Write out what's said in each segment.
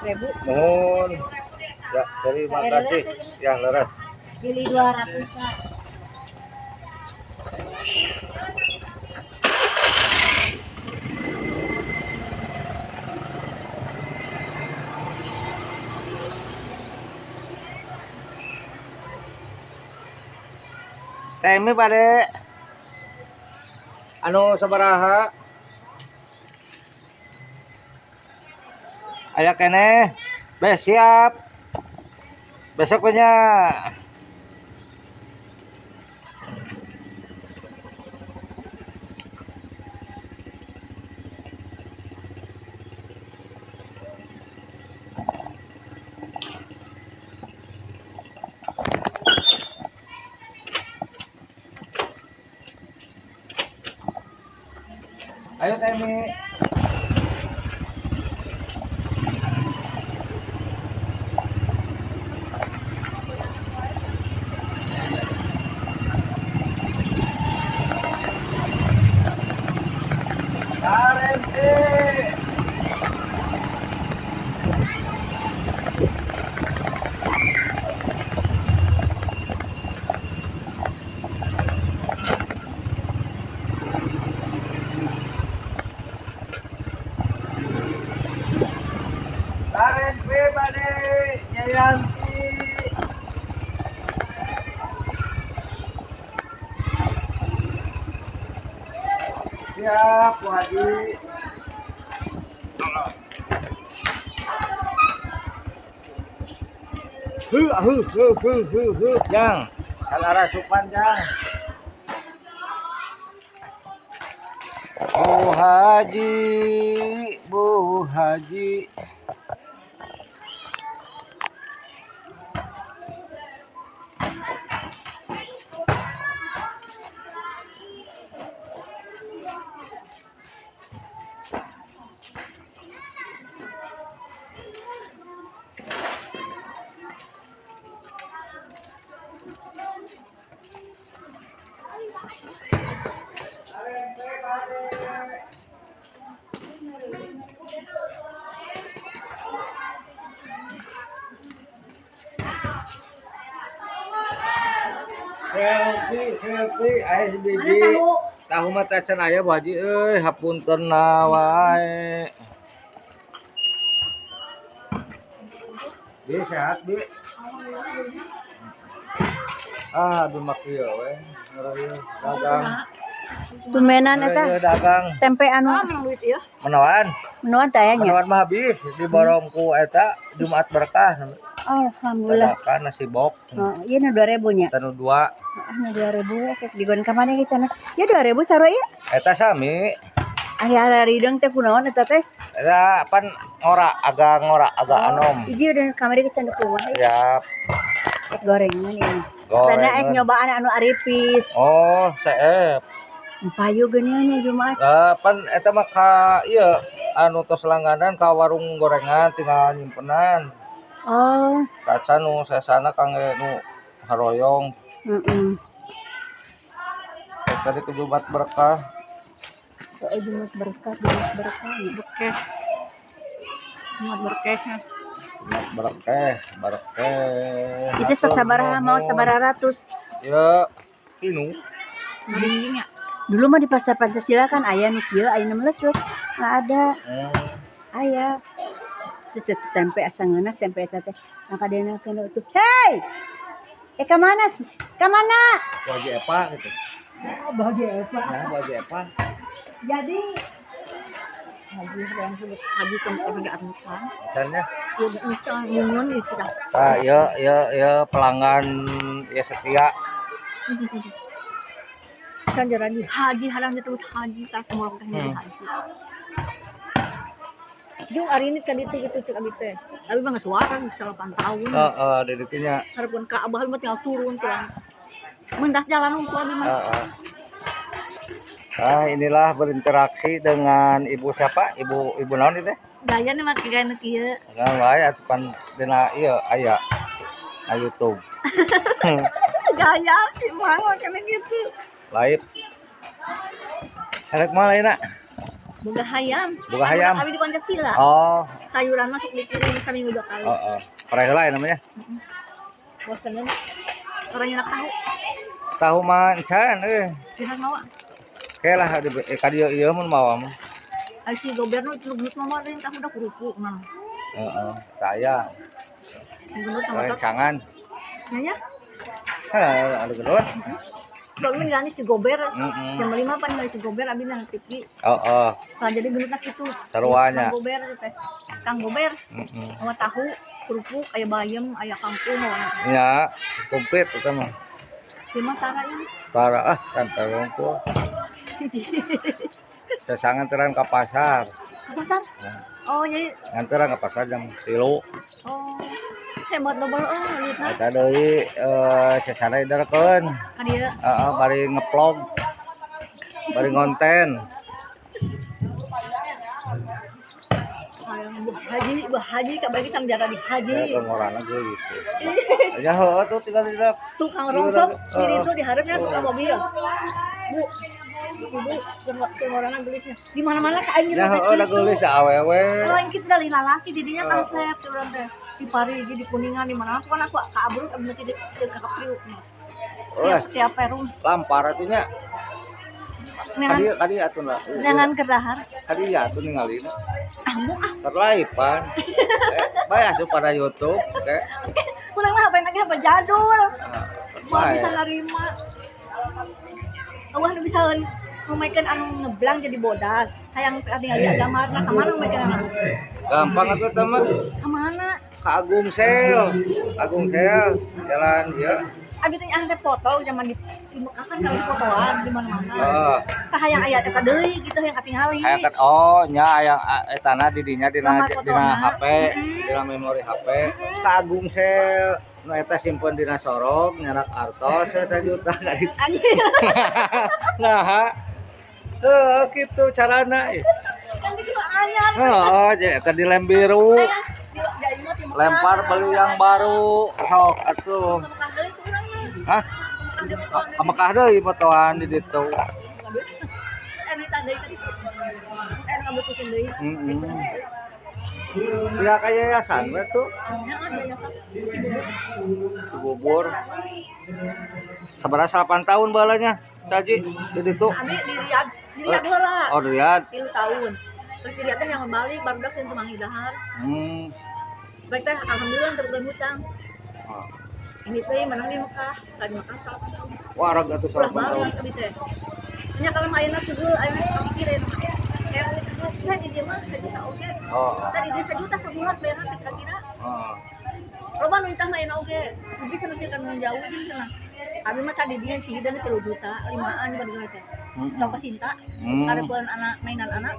ribu. Mohon. Ya, terima kasih. Ya, leres. Pilih 200. Temi pade. Anu sabaraha? Aya kene. Siap. Besok punya. Ayo Temi. Yanti. Siap, Bu Haji. Jang. Kan arah supan, Jang. Bu Haji, Bu Haji. Selfie, aya biji. Tahu mah teh can aya Bu Haji euy, hapunten wae. Bi sehat, Bi. Aduh mak ieu we. Dagang. Tumenan eta. Dagang. Tempe anu Menawan. menuan tayanya. Menawan mah habis diborong ku eta Jumat Berkah. Alhamdulillah. Dadakan nasi box. Oh, ieu na 2000 nya. Tanu 2. Na 2000 eta digon ka mana ge cenah? Ya 2000 sarua ieu. Eta sami. Aya rideung teh kunaon eta teh? Eta pan agak anom. Hiji udah kamari ke canduk rumah. Siap. Gorengan ini. Gorengan. Tanda nyobaan anu aripis. Oh, saep. Payu geuneun Jumat. Pan eta mah ka ieu anu tos langganan ka warung gorengan tinggal nyimpenan. Oh. Kaca nu sesana kangge nu haroyong. Heeh. Tadi ke Jumat Berkah. Jumat Berkah. Jumat Berkah. Itu sok sabaraha mau sabaraha ratus. Ya, inu. Dindingnya. Dulu mah di pasar Pancasila kan aya nu kieu, aya 16 we. Enggak ada. Aya. Terus tempe asa ngeunak tempe eta teh. Maka dena kana tuh. Hei! Ka mana sih? Ka mana? Baju Epa gitu. Oh, baju Epa. Ya, baju Epa. Jadi Haji tempe ada anusan. Caranya? Ya anusan nyun itu dah. Ya pelanggan ya setia. Kan jalan di Haji halang itu Haji tak semua teh Haji. Jung hari ini tadi itu cek abi teh. Tapi mah geus warang 8 tahun. Heeh, di ditu nya. Hareupeun ka abah mah tinggal turun pulang. Mendah jalan untu abi mah. Inilah berinteraksi dengan ibu siapa? Ibu naon itu teh? Gaya nih make gaya kieu. Kan wae atupan dina ieu aya na YouTube. Gaya sih mah makanya gitu. Live. Harek mah lainna. Boga hayam. Boga hayam. Abi di Pancasila. Oh, Sayuran masuk dikirim seminggu 2 kali. oh. Pareheula ya namanya. Bosan orang nyenak tahu. Tahu mancan Kita mau. Kayak lah ka dieu ieu mun mawa mah. Ai si gobernu celuk mama deui tahu udah kerupuk mah. Heeh, saya. Gendut sama tak. Cangan. Nya. Ada gendut. Soalnya ngani si gober. Heeh. Jam 5 pan si gober abi nang TV. Heeh. Nah, jadi gendutna kitu. Saruanya. Kang gober teh. Kang gober. Heeh. Sama tahu, kerupuk, aya bayam, aya kangkung warna. Ya, komplit eta mah. Gimana cara ini? Para kan tarungku. Sasanganteran ka pasar. Ke pasar? Oh, jadi Nganteran ka pasar jam 3. oh. Hebat double lihatna. Eta deui sasana idarekeun. Ka dieu. Heeh, bari ngeplog. Bari ngonten. Haji ka bagi sam jara di haji. Ya ngorana geus. Ya heuh tuh tinggal di dalam. Tukang rongsok kiri itu diharapnya tukang mobil. Bu. Ibu kemorana gelisnya. Di mana-mana ka aing Ya heuh da geulis da awewe. Lain kita dari lalaki didinya kan saya urang teh. Di Parigi di Kuningan di mana pun aku ka abruk abdi teh ke Kapriuk. Tiap perum Lampar atunya. Kadi atuh lah. Jangan kedahar. Kadi ya atuh ningalin. Ambu Terlaipan. Bae asup pada YouTube teh. kurang lah apa lagi apa jadul. Mau Bae. bisa nerima. Awah bisa memainkan anu ngeblang jadi bodas. Hayang tinggal di agama nah ka mana memainkan anu? Gampang atuh teh mah. Ka mana? Ka Agung Sel. Agung Sel jalan ya. Abi teh ante foto zaman di Mekah kan kalau fotoan di mana-mana. Heeh. Tah hayang aya teh deui gitu yang katingali. Aya kat oh nya aya etana di dinya dina Gambar fotona. HP, dina memori HP. Ka Agung Sel nu eta simpen dina sorok nyarak artos 1 juta ka ditu. Anjing. Nah, gitu carana. Kan di anyar. Heeh, eta di lem biru. Lempar beli yang baru. Sok atuh. Hah? Ka Mekah deui fotoan di ditu. Tidak kayak yayasan we tuh. Bubur. Sabaraha 8 tahun balanya. Saji di ditu. Abi di Riyadh heula. Oh, di Riyadh. 3 tahun. Terus di Riyadh teh yang Bali barudak sentuh Mangidahar. Baik teh alhamdulillah tergeun hutang. Oh. Ini teh menang di Mekah, di Mekah 8 tahun. Wah, raga tuh Ulah 8 tahun. banget abi teh. Nya kalau ayeuna teu ayeuna pikirin. Saya di dia mah 1 juta oge. Oh. Tadi dia 1 juta sebulan bayarna teh kira-kira. Oh. Loba nu itah mah ayeuna oge. Jadi kan sih kan jauh jeung cenah. Abi mah tadi dia cihideun 3 juta, 5an bagi duit teh. Tong Sinta. Karepeun anak mainan anak.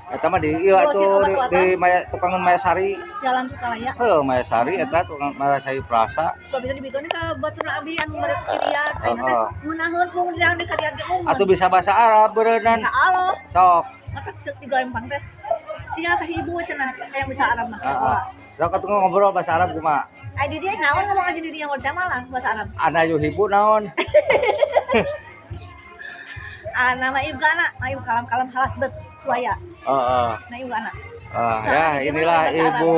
Eta mah di ieu atuh di Maya tukangan Mayasari. Jalan Sukalaya. Heuh, Mayasari eta tukang Mayasari Plaza. Kalau bisa dibikin ka batur abi anu merek kiriat, ayeuna teh ngeunaheun pung yang di kariat ge umum. Atuh bisa bahasa Arab beureunan. Bisa alo. Sok. Maka cek digalempang teh. Tinggal kasih ibu cenah yang bisa Arab mah. Heeh. Sok atuh ngobrol bahasa Arab kumaha? Ai di dia naon ngomong aja di dia ngomong malah bahasa Arab. Ana yuhibu naon? Nama ibu anak, ibu kalam-kalam halas bet suaya. Heeh. Nah ibu anak. Ya inilah ibu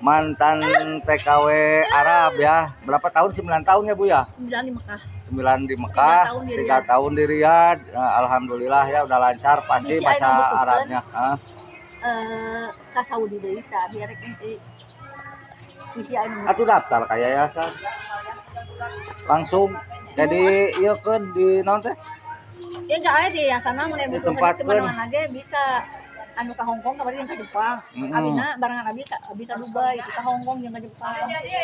mantan TKW Arab ya. Berapa tahun? 9 tahun ya Bu ya? 9 di Mekah. 9 di Mekah, 3 tahun di Riyadh. Alhamdulillah ya udah lancar pasti bahasa Arabnya. Ka Saudi deui tah biar rek ente. Misi anu. Atuh daftar ka yayasan. Langsung jadi ieu keun di naon teh? Ya enggak aya di yayasanna mun anu Ditempatkeun. ge bisa anu ka Hong Kong kamari yang ka Jepang. Abina barangan abi ka Dubai, ka Hong Kong jeung ka Jepang.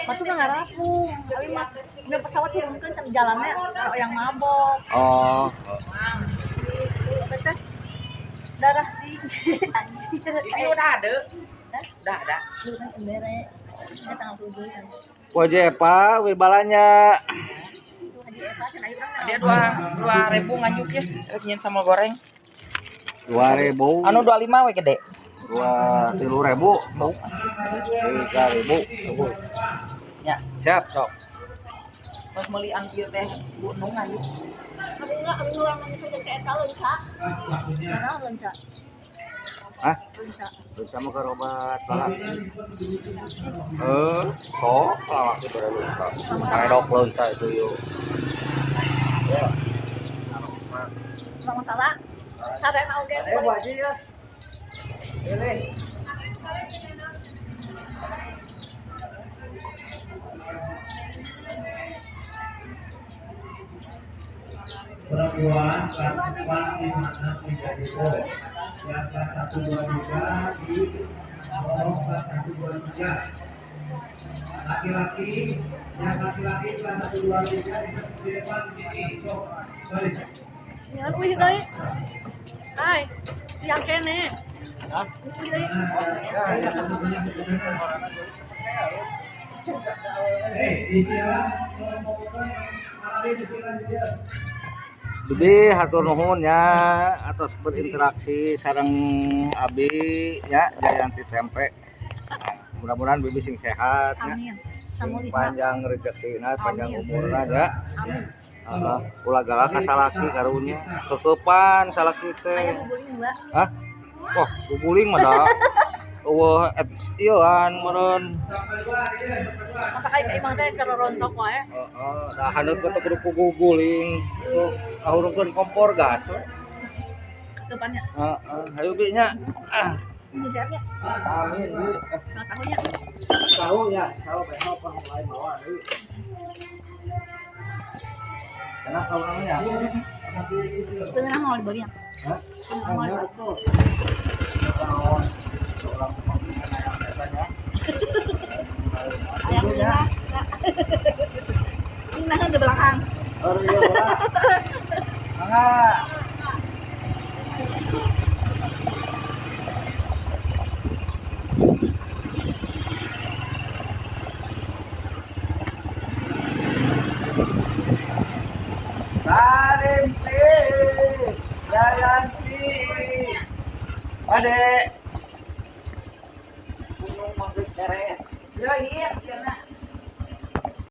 Batu mah ngarampung. Abi mah dina pesawat turunkeun kan jalannya karo yang mabok. Oh. Betul. Darah tinggi anjir. Ini udah ada. Udah ada. Lu kan embere. Ini tanggal 7 kan. Wajepa wibalanya. Haji Eva cenah ieu urang. Dia 2.000 nganjuk ya. Rek nyen sambal goreng. 2.000. Anu 25 we gede. 3.000. 3.000. Ya, Siap, sok. pas meuli an kieu teh Bu Nu nganjuk. Hah? Bersama ke obat balak. Kok lawak itu baru lupa. Kayak dok lonca itu yuk. Ya. Salah. Sadar mau ge. Wajib ya. Ini. Perempuan kelas 4 di mana 3 itu yang kelas 1 2 3 di bawah kelas 1 2 3 laki-laki yang laki-laki kelas 1 2 3 di depan sini sok balik Yan uy dai. Ay, yang kene. Hah? Uy dai. di jalan di jalan Bibi hatur nuhun ya atas berinteraksi sareng Abi ya Jayanti Tempe. Nah, mudah-mudahan Bibi sing sehat ya. Amin. Sing panjang rezekina, panjang umurna ya. Amin. Ulah galak ka salaki karunya. Kekepan salaki teh. Aya guling Mbak. Hah? Wah, guling mah da. Eueuh ieuan meureun. Mata kai imang teh kerorontok wae. Heeh, da haneut teh kudu guling. Tuh ahurungkeun kompor gas. Depannya. Hayu Bi nya. Ini siapnya. Amin. Bi. Tahunya. Tahu ya, tahu behel apa lain bawa deui. Enak tahu namanya. Beneran mau dibagi ya? Hah? Mau Enak dibagi. tuh. Tahun seorang pemimpin ayam biasanya. Ayam ya. Ini nasi di belakang. Oh iya, Pak. Mangga. Sarimpi, Jayanti, Ade, Gunung Manggus beres. Ya iya,